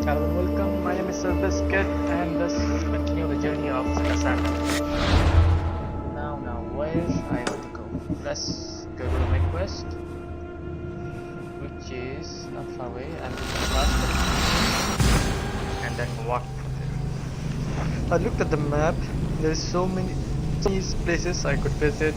Hello and welcome, my name is Biscuit and let's continue the journey of SPARTAN. Now, where I want to go? Let's go to the main quest, which is not far away. I'm going to start and then walk from there. I looked at the map, there's so many places I could visit.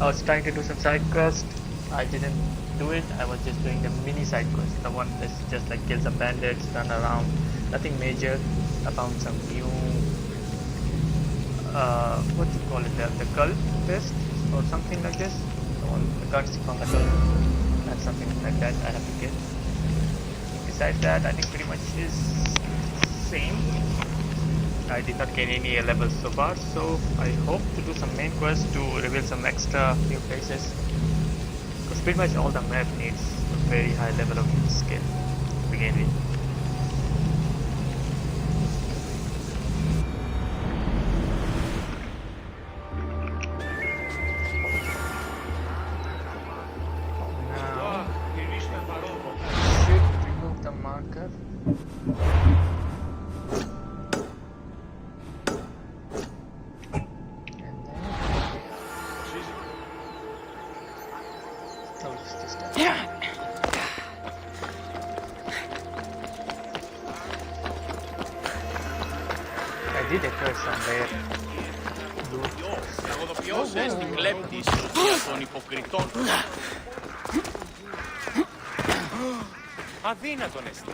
I was trying to do some side quest. I didn't do it. I was just doing the mini side quest, the one that's just like kill some bandits, run around, nothing major. I found some new what do you call it, the cult test or something like this, the guns from the cult, and something like that I have to get. Besides that, I think pretty much is same. I did not gain any levels so far, so I hope to do some main quests to reveal some extra new places, because pretty much all the map needs a very high level of skill to begin with. Now I should remove the marker. I did occur somewhere. Τραγωδοποιός στην κλέπτης των υποκριτών. Αδύνατον εστί.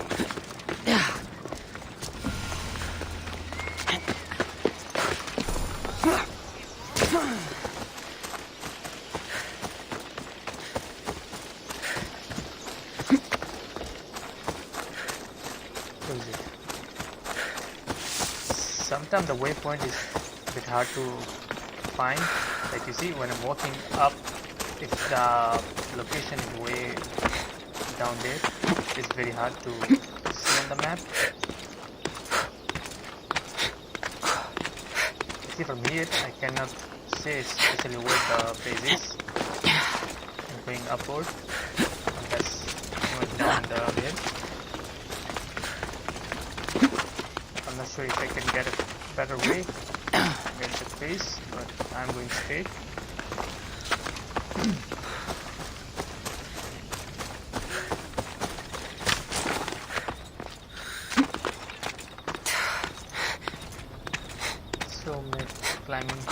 Sometimes the waypoint is a bit hard to find. Like you see, when I'm walking up, if the location is way down there, it's very hard to see on the map. See, from here I cannot say especially where the base is. I'm going upward unless going down the hill. I'm not sure if I can get a better way to get the base, but I'm going straight. So many climbing.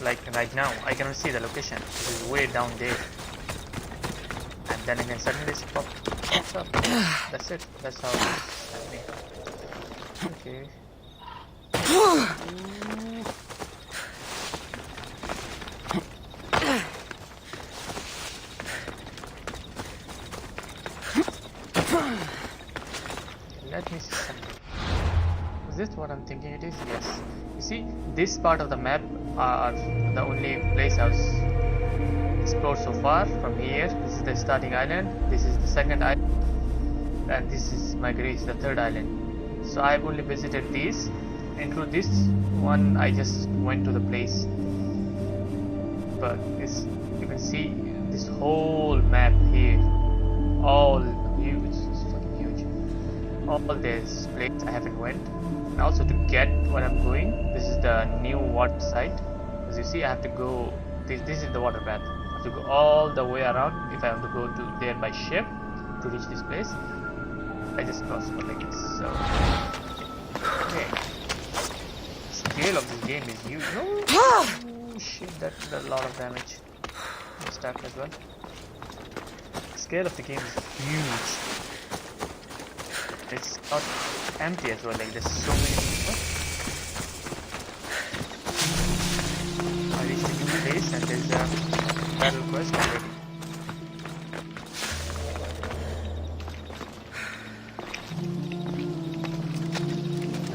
Like right now, I cannot see the location. It is way down there, and then again suddenly it pops up. That's it. That's how it's happening. Okay. Let me see something. Is this what I'm thinking it is? Yes. You see, this part of the map are the only place I've explored so far. From here, this is the starting island, this is the second island, and this is my Greece, the third island. So I've only visited these, and through this one I just went to the place. But this, you can see this whole map here, all huge, it's fucking huge. All this place I haven't went. And also to get where I'm going, this is the new water site. As you see, I have to go, this is the water path. I have to go all the way around if I have to go to there by ship to reach this place. I just crossed like this. So okay. The scale of this game is huge. Oh shit, that did a lot of damage. Stack as well. The scale of the game is huge. It's not empty as well, like there's so many people. I reached a new place and there's a battle quest already.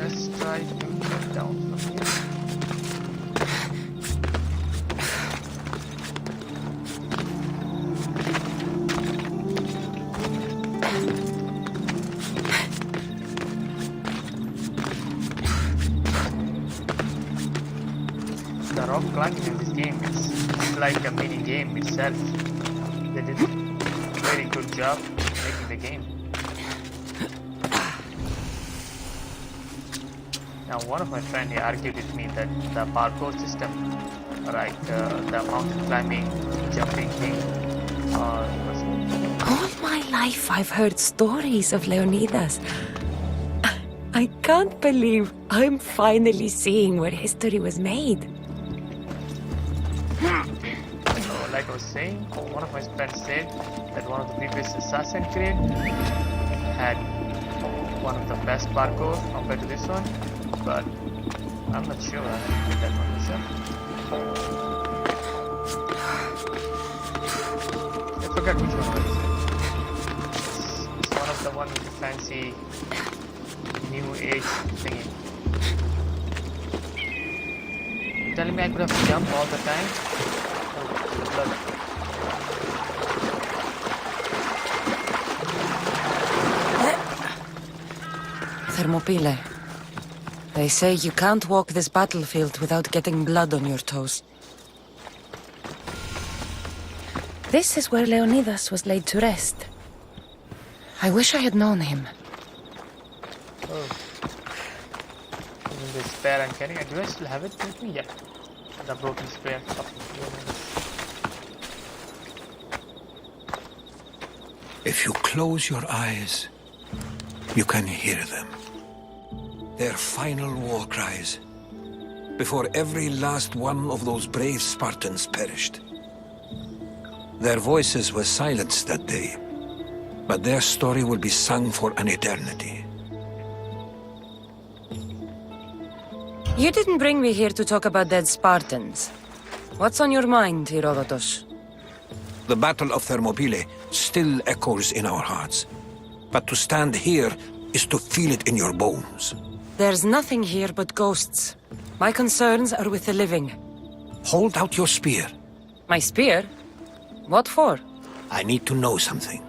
Let's try to get down from here. The rock climbing in this game, it's like a mini game itself. They did a very good job making the game. Now one of my friends he argued with me that the parkour system, like the mountain climbing, jumping thing, All my life I've heard stories of Leonidas. I can't believe I'm finally seeing where history was made. So like I was saying, one of my friends said that one of the previous Assassin's Creed had one of the best parkour compared to this one, but I'm not sure. I haven't played that one myself. I forgot which one was it. It's one of the one with the fancy new age thingy. You telling me I could have jumped all the time? Oh, blood. Thermopylae. They say you can't walk this battlefield without getting blood on your toes. This is where Leonidas was laid to rest. I wish I had known him. Oh. Even the spear I'm carrying, do I still have it with me? Yeah. The broken spear. If you close your eyes, you can hear them. Their final war cries, before every last one of those brave Spartans perished. Their voices were silenced that day, but their story will be sung for an eternity. You didn't bring me here to talk about dead Spartans. What's on your mind, Herodotus? The Battle of Thermopylae still echoes in our hearts, but to stand here is to feel it in your bones. There's nothing here but ghosts. My concerns are with the living. Hold out your spear. My spear? What for? I need to know something.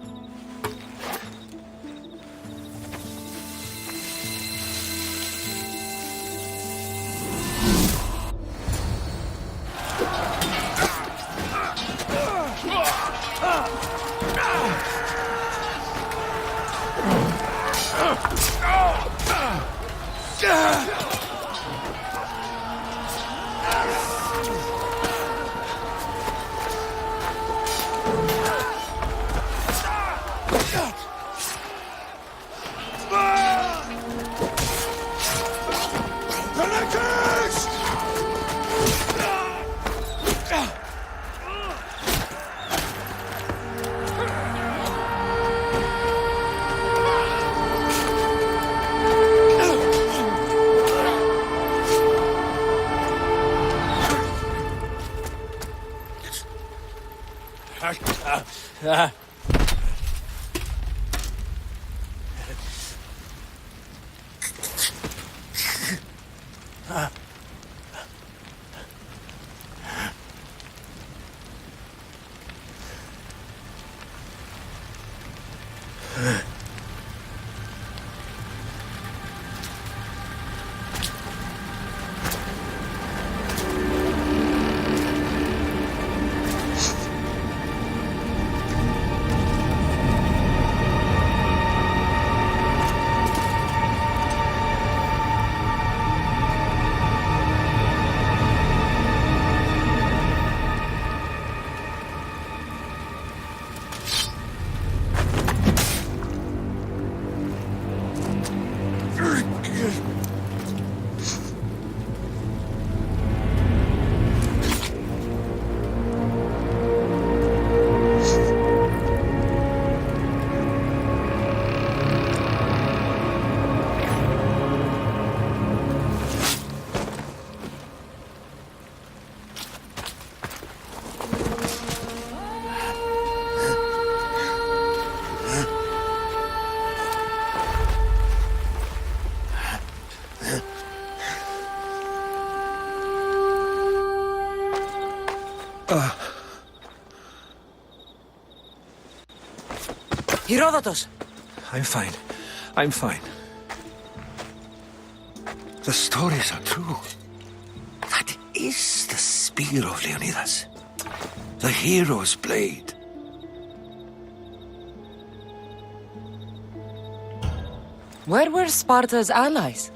Herodotus! I'm fine. I'm fine. The stories are true. That is the spear of Leonidas, the hero's blade. Where were Sparta's allies?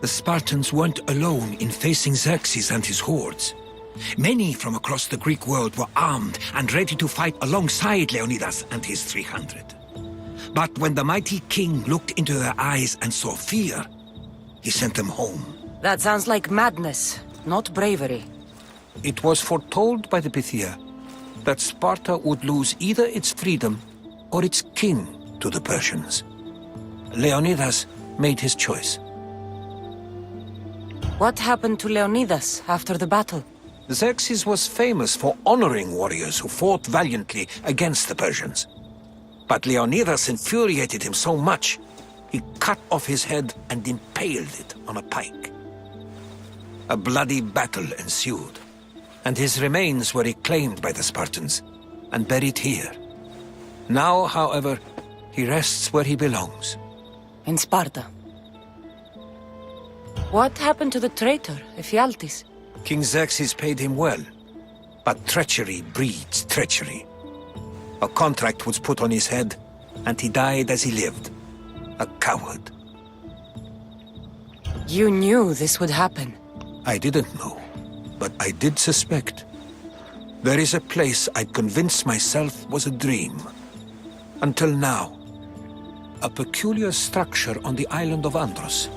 The Spartans weren't alone in facing Xerxes and his hordes. Many from across the Greek world were armed and ready to fight alongside Leonidas and his 300. But when the mighty king looked into their eyes and saw fear, he sent them home. That sounds like madness, not bravery. It was foretold by the Pythia that Sparta would lose either its freedom or its king to the Persians. Leonidas made his choice. What happened to Leonidas after the battle? Xerxes was famous for honoring warriors who fought valiantly against the Persians. But Leonidas infuriated him so much, he cut off his head and impaled it on a pike. A bloody battle ensued, and his remains were reclaimed by the Spartans and buried here. Now, however, he rests where he belongs. In Sparta. What happened to the traitor, Ephialtes? King Xerxes paid him well, but treachery breeds treachery. A contract was put on his head, and he died as he lived. A coward. You knew this would happen. I didn't know, but I did suspect. There is a place I'd convinced myself was a dream. Until now. A peculiar structure on the island of Andros.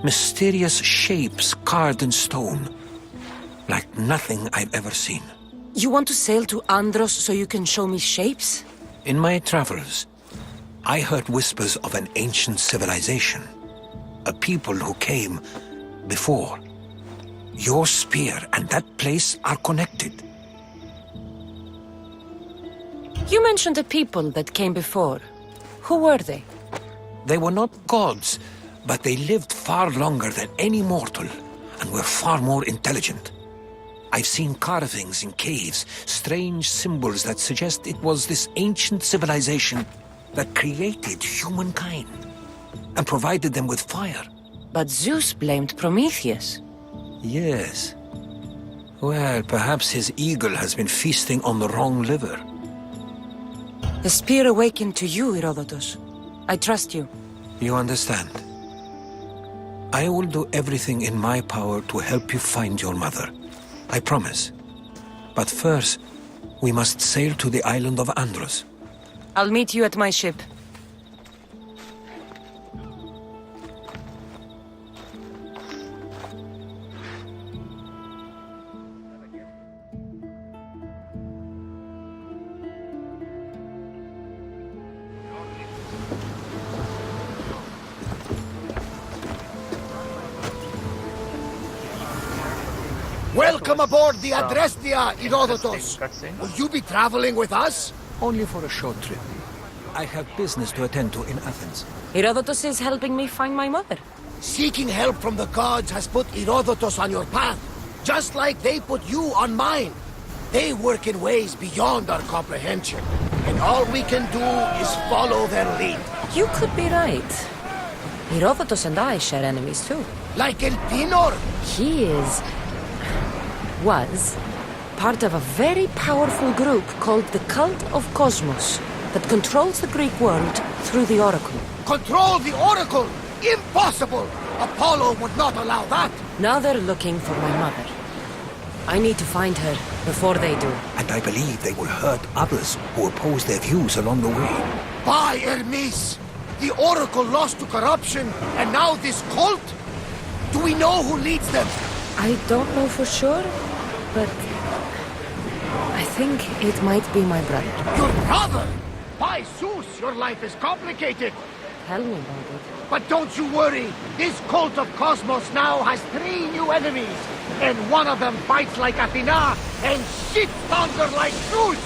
Mysterious shapes carved in stone. Like nothing I've ever seen. You want to sail to Andros so you can show me shapes? In my travels, I heard whispers of an ancient civilization. A people who came before. Your spear and that place are connected. You mentioned a people that came before. Who were they? They were not gods, but they lived far longer than any mortal, and were far more intelligent. I've seen carvings in caves, strange symbols that suggest it was this ancient civilization that created humankind, and provided them with fire. But Zeus blamed Prometheus. Yes. Well, perhaps his eagle has been feasting on the wrong liver. The spear awakened to you, Herodotus. I trust you. You understand. I will do everything in my power to help you find your mother. I promise. But first, we must sail to the island of Andros. I'll meet you at my ship. Welcome aboard the Adrestia, Herodotus. Cutscene. Will you be traveling with us? Only for a short trip. I have business to attend to in Athens. Herodotus is helping me find my mother. Seeking help from the gods has put Herodotus on your path, just like they put you on mine. They work in ways beyond our comprehension, and all we can do is follow their lead. You could be right. Herodotus and I share enemies too. Like El Pinor. He was part of a very powerful group called the Cult of Cosmos that controls the Greek world through the Oracle. Control the Oracle! Impossible! Apollo would not allow that! Now they're looking for my mother. I need to find her before they do. And I believe they will hurt others who oppose their views along the way. By Hermes! The Oracle lost to corruption, and now this cult? Do we know who leads them? I don't know for sure, but I think it might be my brother. Your brother? By Zeus, your life is complicated. Tell me about it. But don't you worry. This cult of Cosmos now has 3 new enemies. And one of them fights like Athena and shits thunder like Zeus.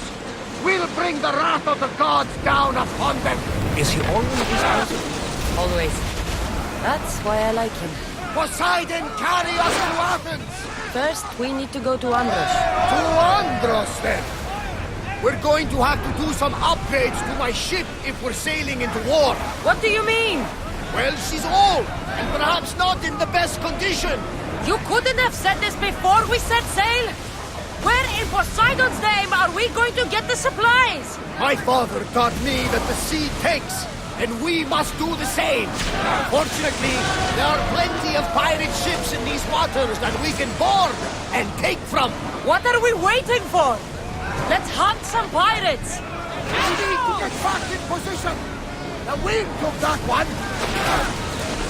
We'll bring the wrath of the gods down upon them. Is he always this person? Always. That's why I like him. Poseidon, carry us to Athens! First, we need to go to Andros. To Andros, then! We're going to have to do some upgrades to my ship if we're sailing into war. What do you mean? Well, she's old, and perhaps not in the best condition. You couldn't have said this before we set sail? Where in Poseidon's name are we going to get the supplies? My father taught me that the sea takes, and we must do the same. Fortunately, there are plenty of pirate ships in these waters that we can board and take from. What are we waiting for? Let's hunt some pirates. We need to get back in position. The wind took that one.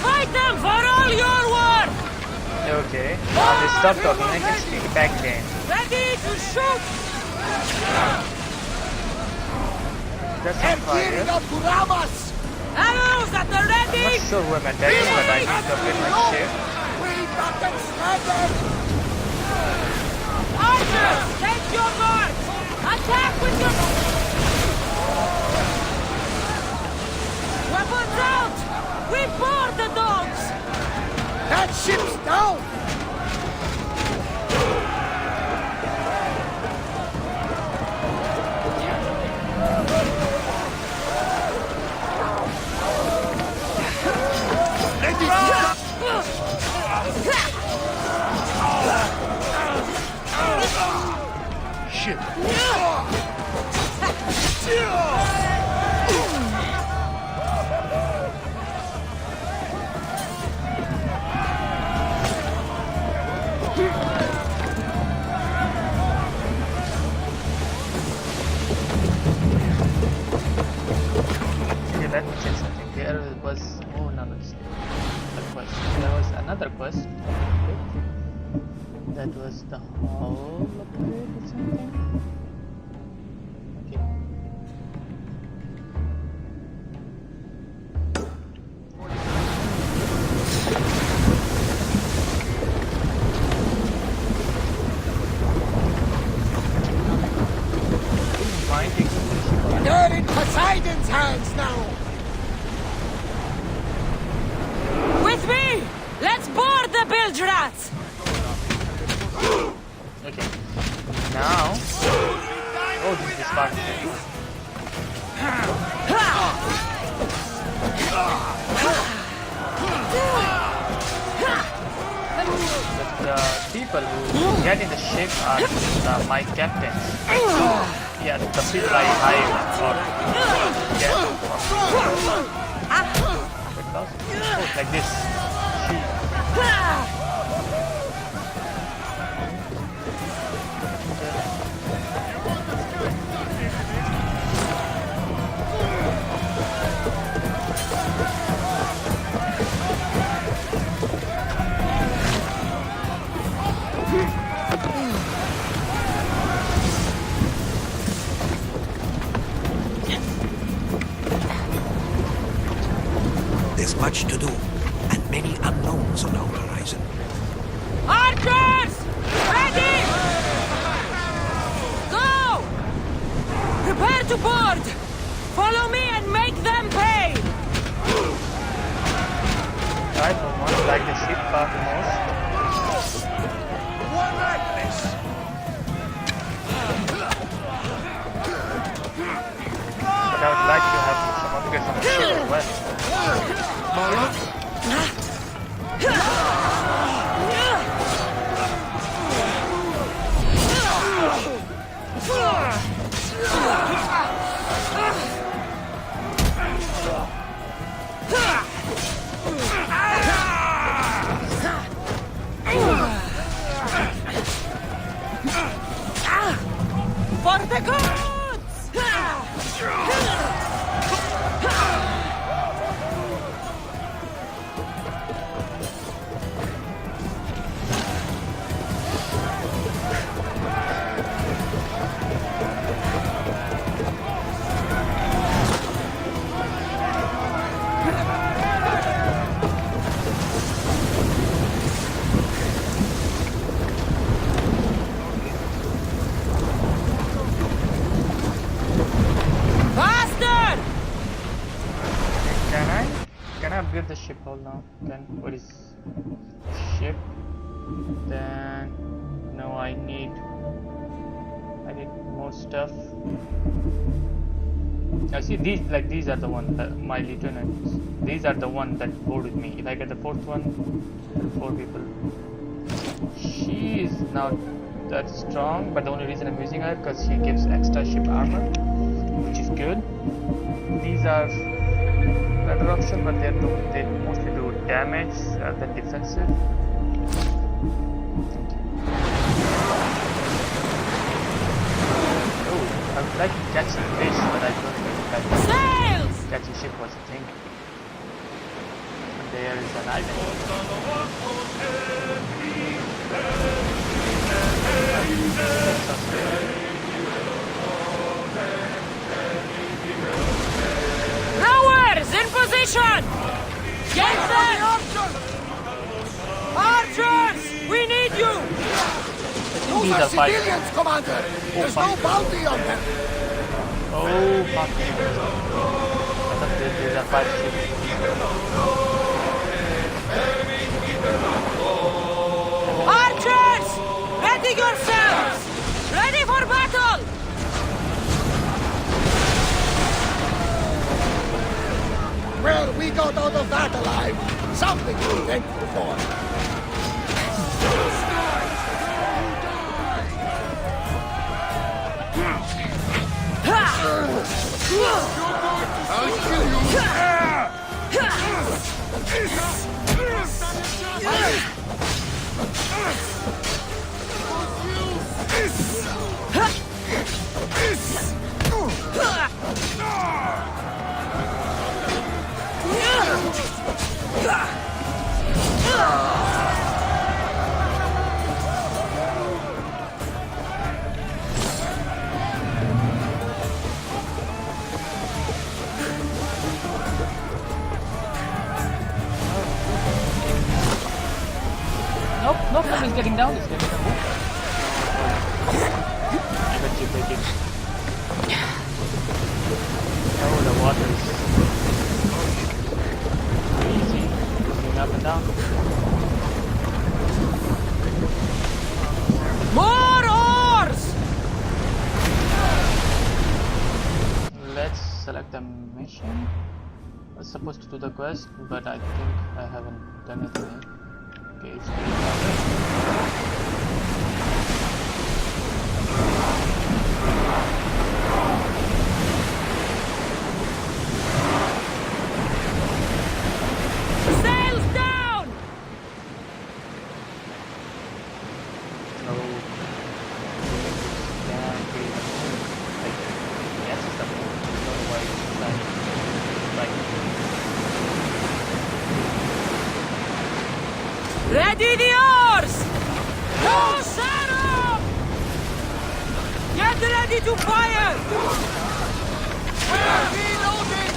Fight them for all your worth! Okay. Now they stop talking. I can speak back again. Ready to shoot! That's And on fire. gearing up to ram us. Arrows at the I'm ready! not sure who I'm attacking, but I need to upgrade my ship. We got them stranded. Archers, take your mark! Attack with your... Weapons out! We board the dogs! That ship's down. Shit. Okay, let me check something. There was a quest. There was another quest. That was the hull upgrade or something. Okay. Mind taking this. They're in Poseidon's hands now. With me! Let's board the bilge rats! Okay. Now. Oh, this is SPARTAN HERO. The people who get in the ship are my captains. Yeah, the people I hire or get because oh, like this. There's much to do, and many unknowns on our horizon. Archers! Ready! Go! Prepare to board! Follow me and make them pay! I don't want to like the ship part the most. One like this. But I would like to have some upgrades on the ship as well. For the gods! Faster! Can I upgrade the ship hull now? Then what is ship? Then no, I need more stuff. I see these are the one my lieutenants. These are the one that board with me. If I get the fourth one, 4 people. now that strong, but the only reason I'm using her because she gives extra ship armor, which is good. These are better option, but they mostly do damage rather than defensive. Oh, I would like to catch some fish, but I don't think that catching ship was a thing. There is an Rowers in position! Get them! Archers! We need you! Those are civilians, Commander! There's no bounty on them! Oh, fuck. I thought there's a 5 ships. Archers! Ready yourselves! Ready for battle! Well, we got out of that alive. Something to be thankful for. I'll kill you. Nope, he's getting down, he's getting down. I bet you break it. Oh, the water is easy, moving up and down. More oars! Let's select the mission. I was supposed to do the quest, but I think I haven't done it yet. Okay, it's Sails down! Ready the oars! No saddle! Get ready to fire! We're reloading!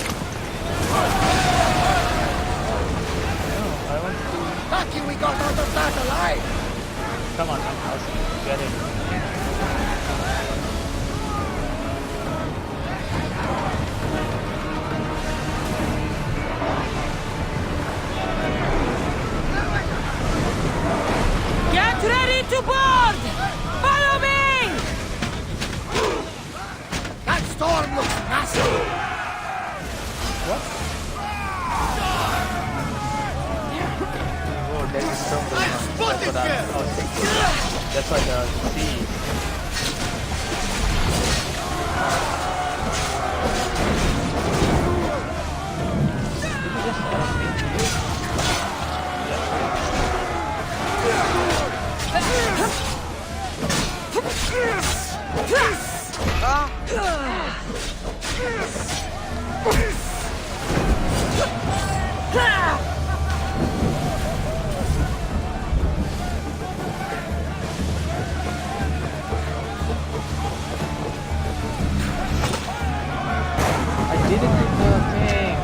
Lucky we got out of that alive! Come on, I'll get it. Get ready to board! Follow me! That storm looks nasty! What? Oh, there's a storm going on. That's what I was thinking. That's why the sea. Did you just ask me? I didn't do the thing.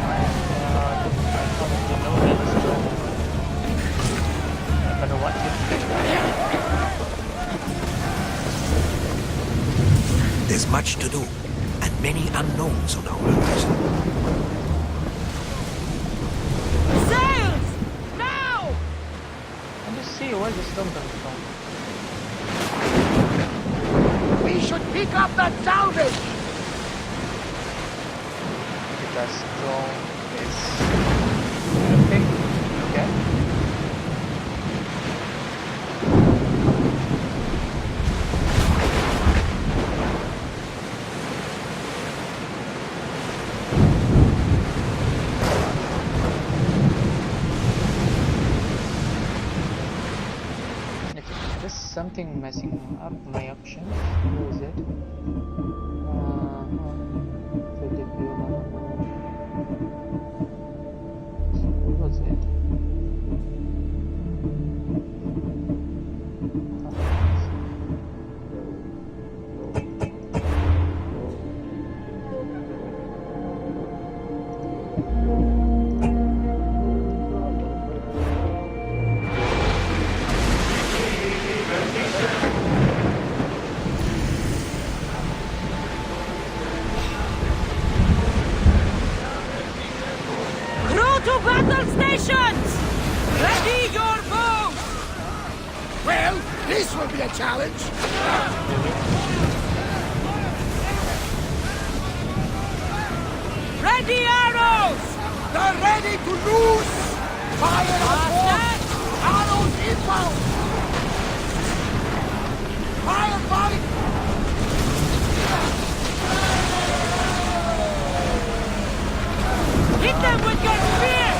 My god. I probably know that is wrong. I better watch it. There's much to do, and many unknowns on our horizon. Sails! Now! And just see where the storm comes from. We should pick up that salvage! Because storm is okay. Okay. There's something messing up my options. Where is it? What was it? To battle stations! Ready your bows! Well, this will be a challenge. Ready arrows! They're ready to loose! Fire on board! Arrows inbound! Fire, fire! Hit them with your spear!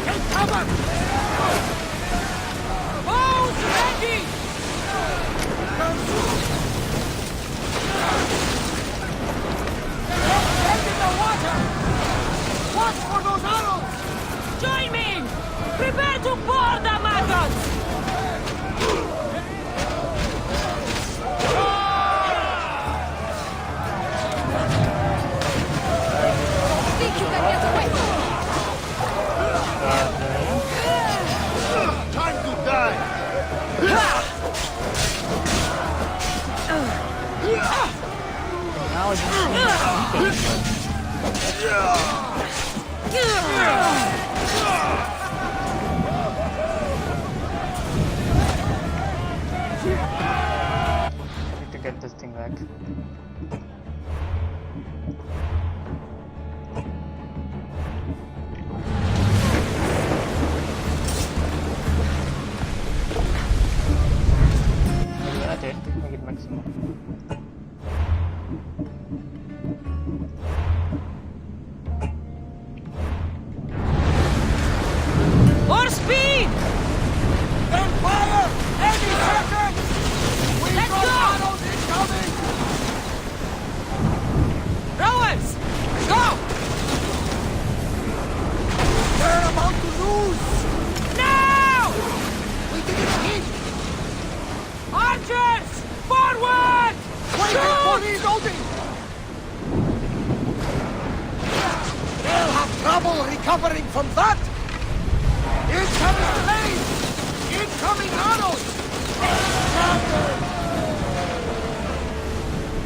Take cover! Bows ready! Head in the water! Watch for those arrows! Join me! Prepare to board the maggots! Think you can get away? Time to die! Now it's I need to get this thing back. That's it. Make it maximum. More speed! Then fire! Any second! We've Let's got go! arrows incoming! Rowers! Go! They're about to lose! Now! We didn't hit! Archers! Forward! Waiting for reloading! They'll have trouble recovering from that! Incoming blades! Incoming arrows!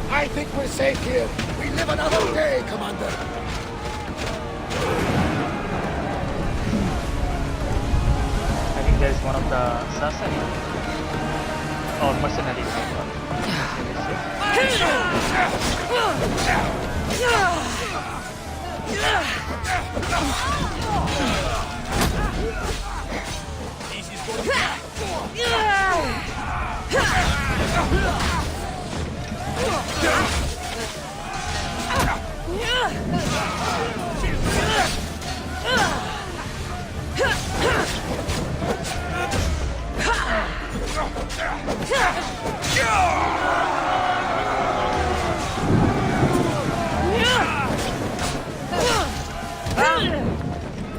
I think we're safe here. We live another day, Commander. I think there's one of the assassins or mercenaries.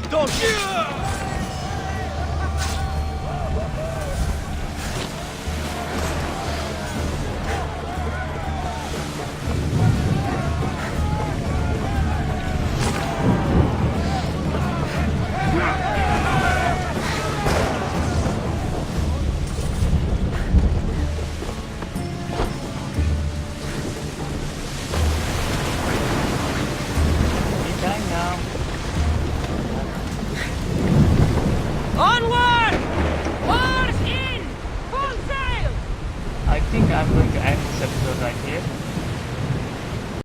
Don't